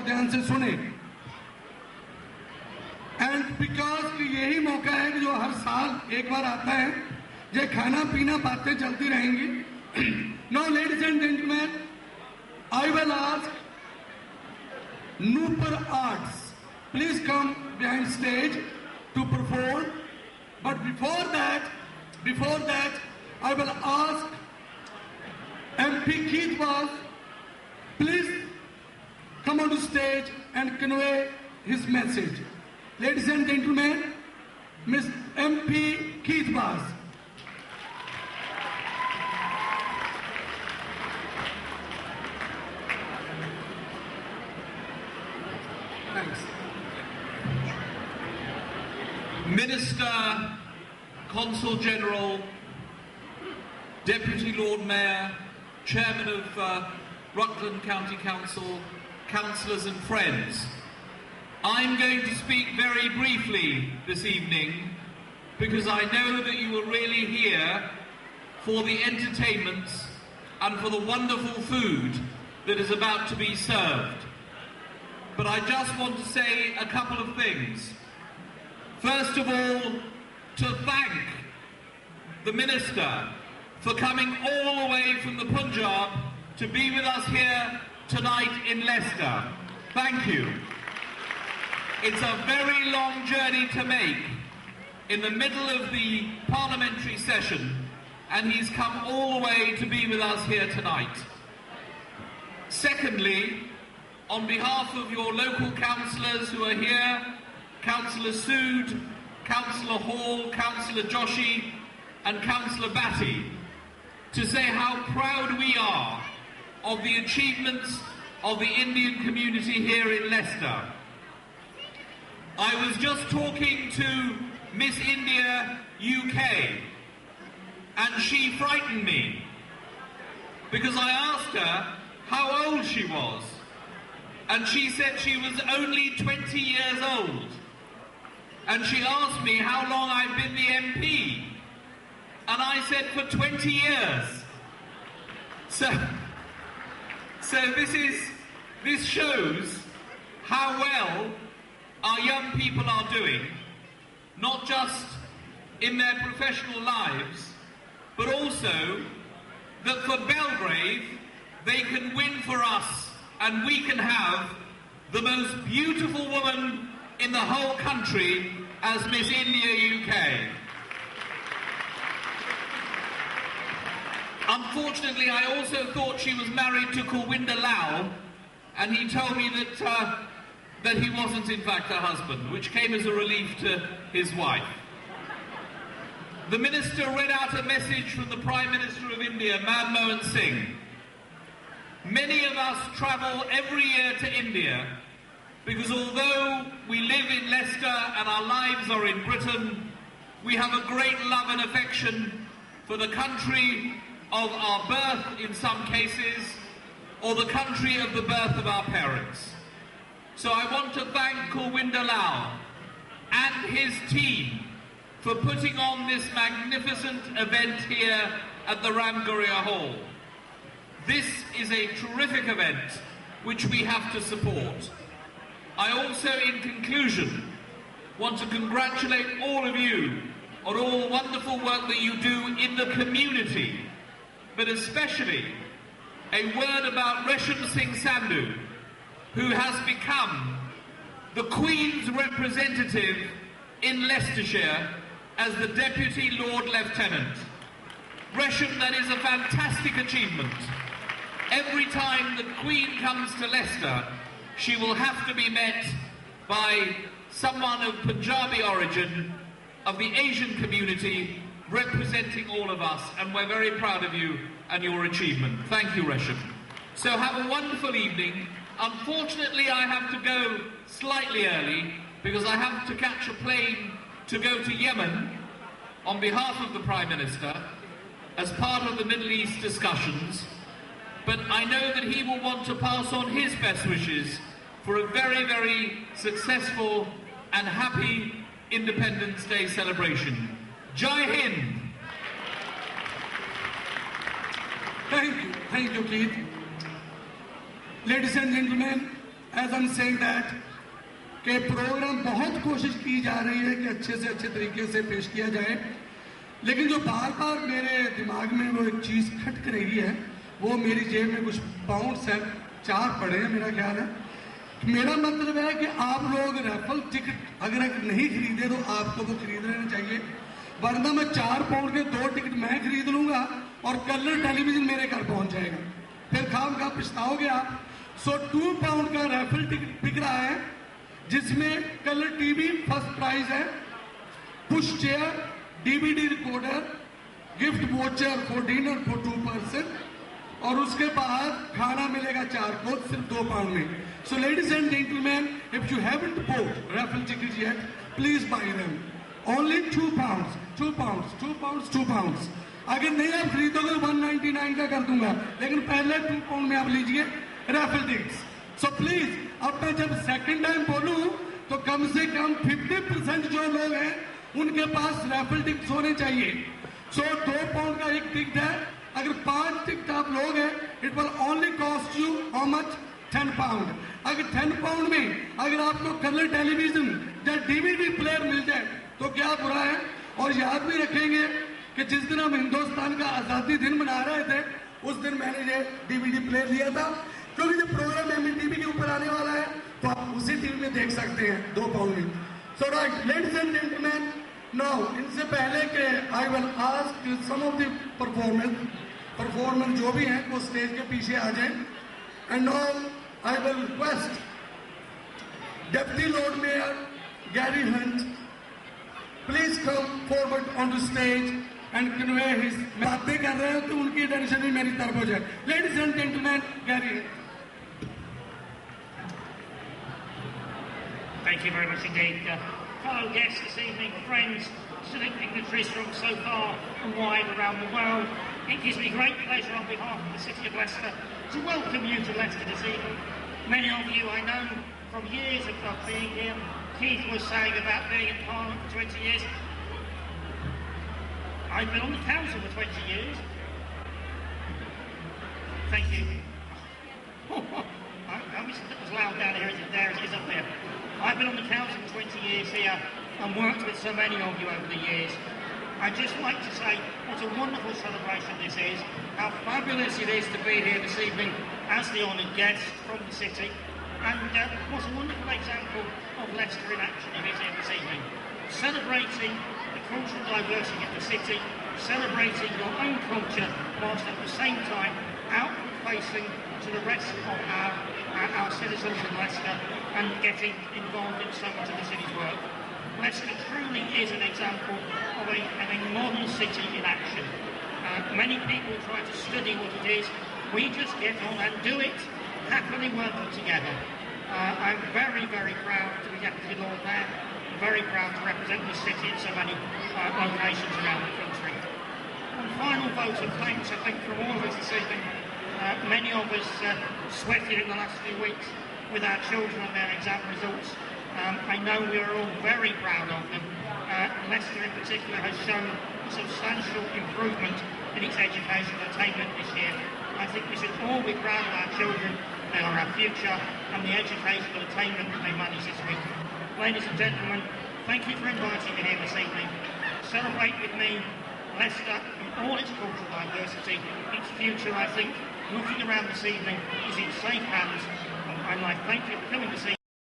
बहुत ध्यान से सुने। एंड बिकॉज यही मौका है कि जो हर साल एक बार आता है, ये खाना पीना बातें चलती रहेंगी। Now ladies and gentleman, I will ask Nooper Arts, please come behind stage to perform. But before that, I will ask MP Keith Bas, please come on the stage and convey his message. Ladies and gentlemen, Miss MP Keith Bas. Thanks. Minister, Consul General, Deputy Lord Mayor, Chairman of Rutland County Council, councillors and friends, I'm going to speak very briefly this evening because I know that you are really here for the entertainments and for the wonderful food that is about to be served. But I just want to say a couple of things. First of all, to thank the Minister for coming all the way from the Punjab to be with us here tonight in Leicester. Thank you. It's a very long journey to make in the middle of the parliamentary session, and he's come all the way to be with us here tonight. Secondly, on behalf of your local councillors who are here, Councillor Sood, Councillor Hall, Councillor Joshi and Councillor Batty, to say how proud we are of the achievements of the Indian community here in Leicester. I was just talking to Miss India UK and she frightened me because I asked her how old she was. And she said she was only 20 years old. And she asked me how long I've been the MP. And I said for 20 years. So this shows how well our young people are doing, not just in their professional lives, but also that for Belgrave, they can win for us and we can have the most beautiful woman in the whole country as Miss India UK. Unfortunately, I also thought she was married to Kulwinder Lal, and he told me that he wasn't in fact her husband, which came as a relief to his wife. The Minister read out a message from the Prime Minister of India, Manmohan Singh. Many of us travel every year to India because although we live in Leicester and our lives are in Britain, we have a great love and affection for the country of our birth in some cases, or the country of the birth of our parents. So I want to thank Kulwinder Lal and his team for putting on this magnificent event here at the Ramgarhia Hall. This is a terrific event which we have to support. I also, in conclusion, want to congratulate all of you on all the wonderful work that you do in the community, but especially a word about Resham Singh Sandhu, who has become the Queen's representative in Leicestershire as the Deputy Lord Lieutenant. Resham, that is a fantastic achievement. Every time the Queen comes to Leicester, she will have to be met by someone of Punjabi origin, of the Asian community, representing all of us, and we're very proud of you and your achievement. Thank you, Resham. So have a wonderful evening. Unfortunately, I have to go slightly early because I have to catch a plane to go to Yemen on behalf of the Prime Minister as part of the Middle East discussions. But I know that he will want to pass on his best wishes for a very, very successful and happy Independence Day celebration. Jai Hind! Thank you, Keith. Ladies and gentlemen, as I am saying that कि program बहुत कोशिश की जा रही है कि अच्छे से अच्छे तरीके से पेश किया जाए, लेकिन जो बार बार मेरे दिमाग में वो एक चीज़ खटक रही है, वो मेरी जेब में कुछ पाउंड्स हैं, 4 पड़े हैं मेरा ख्याल है। मेरा मतलब है कि आप लोग रैफल टिकट अगर नहीं खरीदे तो आपको वो खरीद लेना चाहिए, वरना मैं 4 पाउंड के 2 टिकट मैं खरीद लूंगा और कलर टेलीविजन मेरे घर पहुंच जाएगा, फिर खाम खा पछताओगे आप। सो 2 पाउंड का रैफल टिकट बिक रहा है, जिसमें कलर टीवी फर्स्ट प्राइज है, push chair, DVD recorder, gift voucher for dinner for 2 person, और उसके बाद खाना मिलेगा 4 को सिर्फ 2 पाउंड में। So ladies and gentleman, if you haven't bought raffle tickets yet, please buy them. Only 2 pounds, 2 pounds, 2 pounds, 2 pounds. अगर नहीं आप खरीदोगे 199 का कर दूंगा, लेकिन पहले 2 पाउंड में आप लीजिए रैफल टिकट्स। सो प्लीज, अब मैं जब सेकंड टाइम बोलूं तो कम से कम 50% जो लोग हैं उनके पास रैफल टिकट्स होने चाहिए। सो 2 पाउंड का एक टिकट है, अगर 5 टिकट आप लोग हैं, it will only cost you how much, 10 pound. अगर 10 पाउंड में अगर आपको कलर टेलीविजन या डीवीडी प्लेयर मिल जाए तो क्या बुरा है। और याद भी रखेंगे कि जिस दिन हम हिंदुस्तान का आज़ादी दिन मना रहे थे, उस दिन मैंने ये डीवीडी प्लेयर लिया था, क्योंकि जो प्रोग्राम टीवी के ऊपर आने वाला है तो आप उसी टीवी में देख सकते हैं 2 पाउंड में। So right ladies and gentleman, now इनसे पहले के I will ask some of the performer जो भी हैं वो स्टेज के पीछे आ जाएं, and now I will request deputy lord mayor Gary Hunt, please come forward on the stage and convey his. बातें कर रहे हो तो उनकी अटेंशन भी मेरी तरफ हो जाए। Ladies and gentleman, Gary Hunt. Thank you very much indeed. Fellow guests this evening, friends, civic dignitaries from so far and wide around the world, it gives me great pleasure on behalf of the City of Leicester to welcome you to Leicester this evening. Many of you I know from years of being here. Keith was saying about being in Parliament for 20 years. I've been on the council for 20 years. Thank you. I wish it was loud down here as it there as it is up there. I've been on the council for 20 years here and worked with so many of you over the years. I'd just like to say what a wonderful celebration this is, how fabulous it is to be here this evening as the honoured guest from the city, and what a wonderful example of Leicester in action it is here this evening. Celebrating the cultural diversity of the city, celebrating your own culture, whilst at the same time outward-facing to the rest of our citizens in Leicester and getting involved in so much of the city's work. Leicester truly is an example of a modern city in action. Many people try to study what it is. We just get on and do it, happily working together. I'm very, very proud to be Deputy Lord Mayor. I'm very proud to represent this city in so many locations around the country. One final vote of thanks, I think, from all of us this evening. Many of us sweated in the last few weeks with our children and their exam results. I know we are all very proud of them. Leicester in particular has shown substantial improvement in its education and attainment this year. I think we should all be proud of our children. They are our future, and the educational attainment that they managed this week. Ladies and gentlemen, thank you for inviting me here this evening. Celebrate with me Leicester in all its cultural diversity. Its future, I think, looking around this evening, is in safe hands, and I thank you for coming this evening.